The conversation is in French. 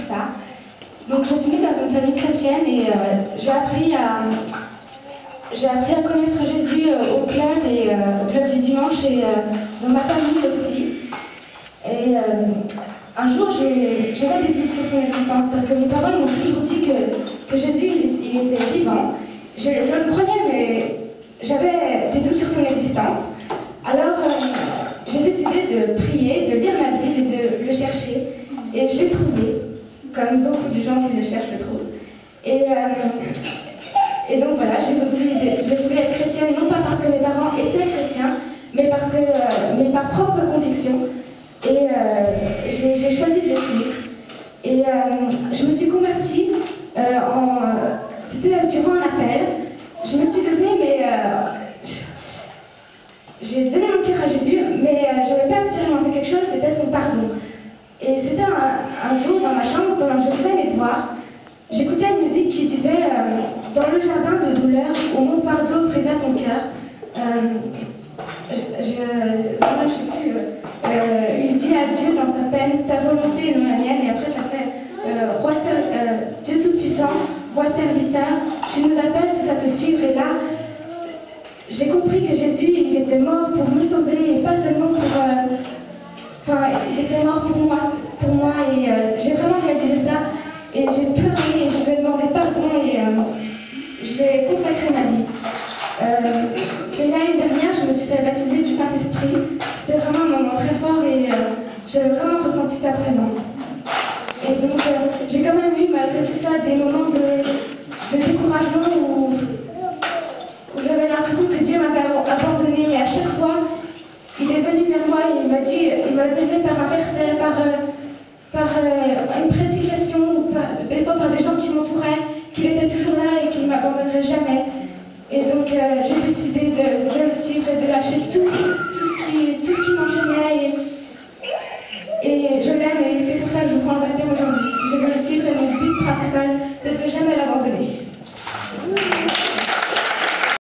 ça. Donc je suis née dans une famille chrétienne et j'ai appris à connaître Jésus au club et au club du dimanche et dans ma famille aussi. Et un jour, j'avais des doutes sur son existence parce que mes parents m'ont toujours dit que Jésus il était vivant. Je le croyais, mais j'avais des doutes sur son existence. Alors, j'ai décidé de prier, de lire ma Bible et de le chercher. Et je l'ai trouvé, comme beaucoup de gens qui le cherchent le trouvent. Et donc voilà, je voulais être chrétienne, non pas parce que mes parents étaient chrétiens, mais mais par propre conviction. Et j'ai choisi de les suivre. Et je me suis convertie c'était durant un appel. Je me suis levée, mais j'ai donné mon cœur à Jésus, mais je n'avais pas expérimenté quelque chose, c'était son pardon. Et c'était un jour dans ma chambre, pendant que je faisais mes devoirs, j'écoutais une musique qui disait dans le jardin de douleur, où mon fardeau brisait ton cœur. Il dit à Dieu dans sa peine, ta volonté est non la mienne, et après ça fait Dieu Tout-Puissant, roi serviteur, tu nous appelles tous à te suivre, et là, j'ai compris que Jésus, il était mort pour me sauver, et pas seulement il était mort pour moi, et j'ai vraiment réalisé ça, et j'ai pleuré, et je lui ai demandé pardon, et je lui ai consacré ma vie. C'est l'année dernière, je me suis fait baptiser du Saint-Esprit. C'était vraiment un moment très fort et j'avais vraiment ressenti sa présence. Et donc, j'ai quand même eu, malgré tout ça, des moments de découragement où j'avais l'impression que Dieu m'avait abandonné. Mais à chaque fois, il est venu vers moi et il m'a donné par un verset, par une prédication, ou des fois par des gens qui m'entouraient, qu'il était toujours là et qu'il ne m'abandonnerait jamais. Et donc j'ai décidé de le suivre et de lâcher tout